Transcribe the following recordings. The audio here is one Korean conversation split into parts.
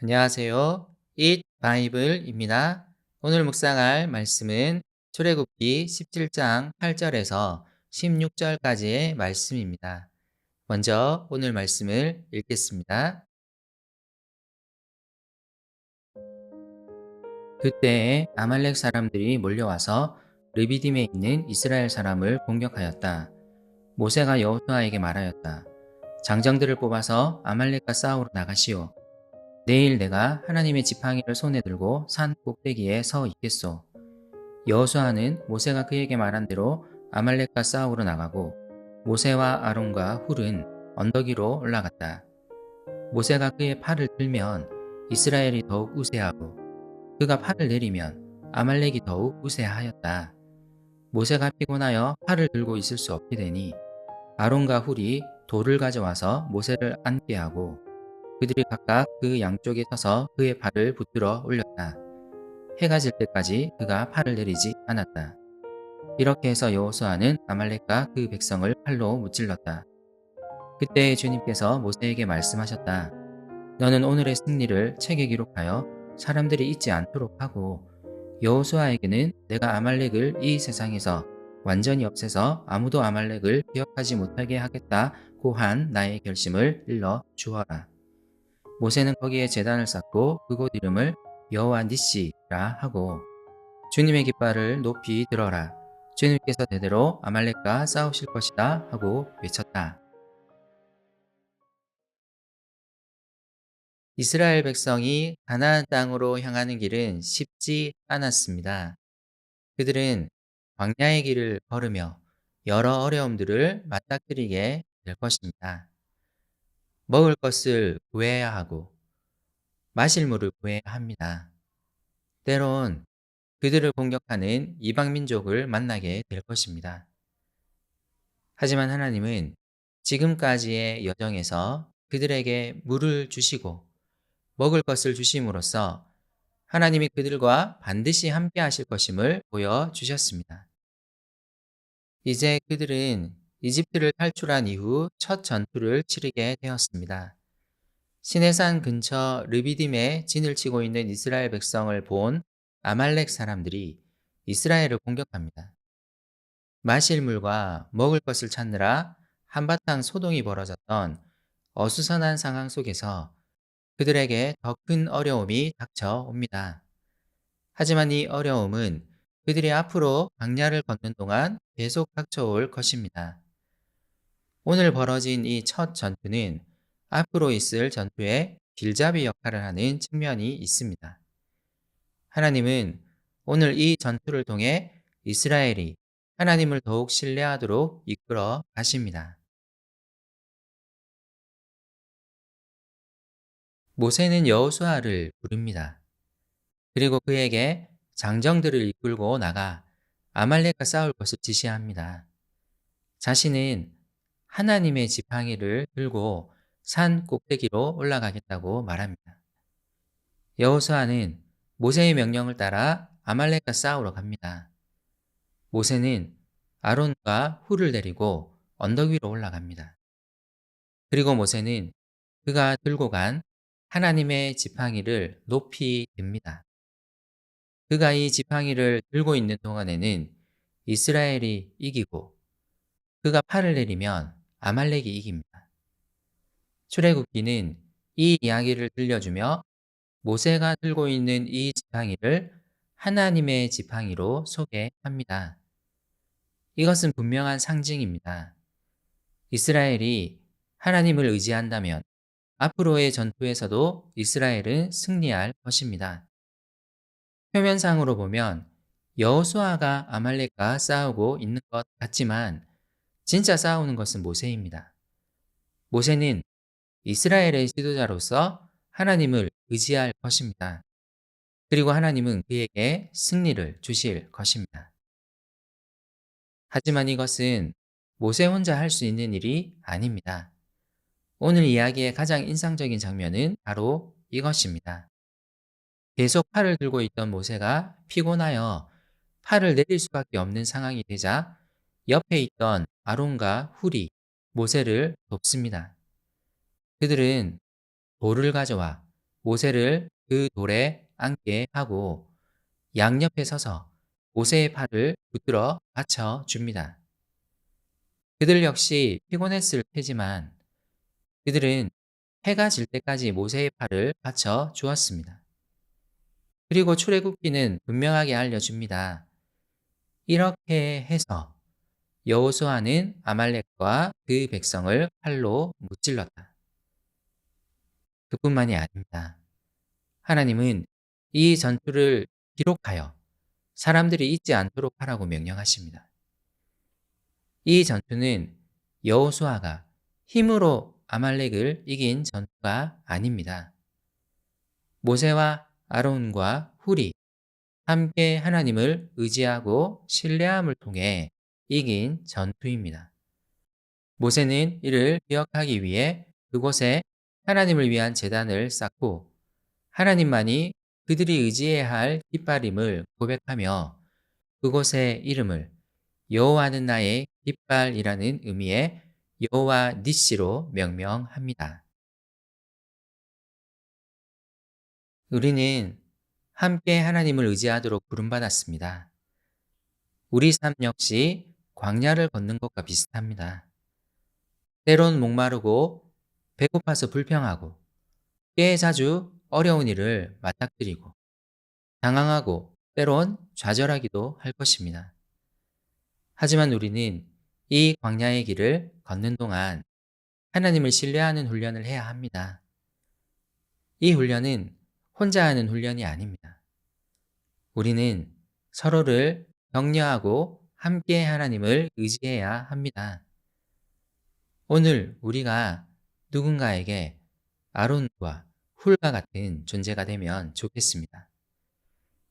안녕하세요. Eat 바이블입니다. 오늘 묵상할 말씀은 출애굽기 17장 8절에서 16절까지의 말씀입니다. 먼저 오늘 말씀을 읽겠습니다. 그때에 아말렉 사람들이 몰려와서 르비딤에 있는 이스라엘 사람을 공격하였다. 모세가 여호수아에게 말하였다. 장정들을 뽑아서 아말렉과 싸우러 나가시오. 내일 내가 하나님의 지팡이를 손에 들고 산 꼭대기에 서 있겠소. 여호수아는 모세가 그에게 말한 대로 아말렉과 싸우러 나가고 모세와 아론과 훌은 언덕 위로 올라갔다. 모세가 그의 팔을 들면 이스라엘이 더욱 우세하고 그가 팔을 내리면 아말렉이 더욱 우세하였다. 모세가 피곤하여 팔을 들고 있을 수 없게 되니 아론과 훌이 돌을 가져와서 모세를 앉게 하고 그들이 각각 그 양쪽에 서서 그의 팔을 붙들어 올렸다. 해가 질 때까지 그가 팔을 내리지 않았다. 이렇게 해서 여호수아는 아말렉과 그 백성을 팔로 무찔렀다. 그때 주님께서 모세에게 말씀하셨다. 너는 오늘의 승리를 책에 기록하여 사람들이 잊지 않도록 하고 여호수아에게는 내가 아말렉을 이 세상에서 완전히 없애서 아무도 아말렉을 기억하지 못하게 하겠다고 한 나의 결심을 일러 주어라. 모세는 거기에 제단을 쌓고 그곳 이름을 여호와 니시라 하고 주님의 깃발을 높이 들어라. 주님께서 대대로 아말렉과 싸우실 것이다 하고 외쳤다. 이스라엘 백성이 가나안 땅으로 향하는 길은 쉽지 않았습니다. 그들은 광야의 길을 걸으며 여러 어려움들을 맞닥뜨리게 될 것입니다. 먹을 것을 구해야 하고 마실 물을 구해야 합니다. 때론 그들을 공격하는 이방민족을 만나게 될 것입니다. 하지만 하나님은 지금까지의 여정에서 그들에게 물을 주시고 먹을 것을 주심으로써 하나님이 그들과 반드시 함께 하실 것임을 보여주셨습니다. 이제 그들은 이집트를 탈출한 이후 첫 전투를 치르게 되었습니다. 시내산 근처 르비딤에 진을 치고 있는 이스라엘 백성을 본 아말렉 사람들이 이스라엘을 공격합니다. 마실 물과 먹을 것을 찾느라 한바탕 소동이 벌어졌던 어수선한 상황 속에서 그들에게 더 큰 어려움이 닥쳐옵니다. 하지만 이 어려움은 그들이 앞으로 광야를 걷는 동안 계속 닥쳐올 것입니다. 오늘 벌어진 이 첫 전투는 앞으로 있을 전투의 길잡이 역할을 하는 측면이 있습니다. 하나님은 오늘 이 전투를 통해 이스라엘이 하나님을 더욱 신뢰하도록 이끌어 가십니다. 모세는 여호수아를 부릅니다. 그리고 그에게 장정들을 이끌고 나가 아말렉과 싸울 것을 지시합니다. 자신은 하나님의 지팡이를 들고 산 꼭대기로 올라가겠다고 말합니다. 여호수아는 모세의 명령을 따라 아말렉과 싸우러 갑니다. 모세는 아론과 훌을 데리고 언덕 위로 올라갑니다. 그리고 모세는 그가 들고 간 하나님의 지팡이를 높이 듭니다. 그가 이 지팡이를 들고 있는 동안에는 이스라엘이 이기고 그가 팔을 내리면 아말렉이 이깁니다. 출애굽기는 이 이야기를 들려주며 모세가 들고 있는 이 지팡이를 하나님의 지팡이로 소개합니다. 이것은 분명한 상징입니다. 이스라엘이 하나님을 의지한다면 앞으로의 전투에서도 이스라엘은 승리할 것입니다. 표면상으로 보면 여호수아가 아말렉과 싸우고 있는 것 같지만 진짜 싸우는 것은 모세입니다. 모세는 이스라엘의 지도자로서 하나님을 의지할 것입니다. 그리고 하나님은 그에게 승리를 주실 것입니다. 하지만 이것은 모세 혼자 할 수 있는 일이 아닙니다. 오늘 이야기의 가장 인상적인 장면은 바로 이것입니다. 계속 팔을 들고 있던 모세가 피곤하여 팔을 내릴 수밖에 없는 상황이 되자 옆에 있던 아론과 훌이 모세를 돕습니다. 그들은 돌을 가져와 모세를 그 돌에 앉게 하고 양옆에 서서 모세의 팔을 붙들어 받쳐 줍니다. 그들 역시 피곤했을 테지만 그들은 해가 질 때까지 모세의 팔을 받쳐 주었습니다. 그리고 출애굽기는 분명하게 알려줍니다. 이렇게 해서 여호수아는 아말렉과 그 백성을 칼로 무찔렀다. 그뿐만이 아닙니다. 하나님은 이 전투를 기록하여 사람들이 잊지 않도록 하라고 명령하십니다. 이 전투는 여호수아가 힘으로 아말렉을 이긴 전투가 아닙니다. 모세와 아론과 훌이 함께 하나님을 의지하고 신뢰함을 통해 이긴 전투입니다. 모세는 이를 기억하기 위해 그곳에 하나님을 위한 제단을 쌓고 하나님만이 그들이 의지해야 할 깃발임을 고백하며 그곳의 이름을 여호와는 나의 깃발이라는 의미의 여호와 니시로 명명합니다. 우리는 함께 하나님을 의지하도록 부름받았습니다. 우리 삶 역시 광야를 걷는 것과 비슷합니다. 때론 목마르고 배고파서 불평하고 꽤 자주 어려운 일을 맞닥뜨리고 당황하고 때론 좌절하기도 할 것입니다. 하지만 우리는 이 광야의 길을 걷는 동안 하나님을 신뢰하는 훈련을 해야 합니다. 이 훈련은 혼자 하는 훈련이 아닙니다. 우리는 서로를 격려하고 함께 하나님을 의지해야 합니다. 오늘 우리가 누군가에게 아론과 훌과 같은 존재가 되면 좋겠습니다.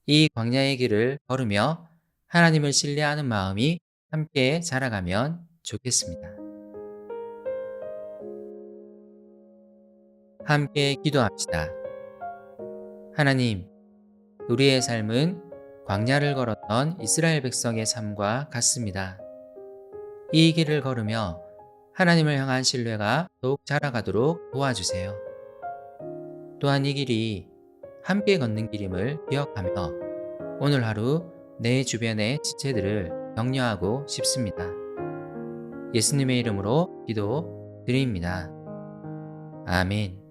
이 광야의 길을 걸으며 하나님을 신뢰하는 마음이 함께 자라가면 좋겠습니다. 함께 기도합시다. 하나님, 우리의 삶은 광야를 걸었던 이스라엘 백성의 삶과 같습니다. 이 길을 걸으며 하나님을 향한 신뢰가 더욱 자라가도록 도와주세요. 또한 이 길이 함께 걷는 길임을 기억하며 오늘 하루 내 주변의 지체들을 격려하고 싶습니다. 예수님의 이름으로 기도드립니다. 아멘.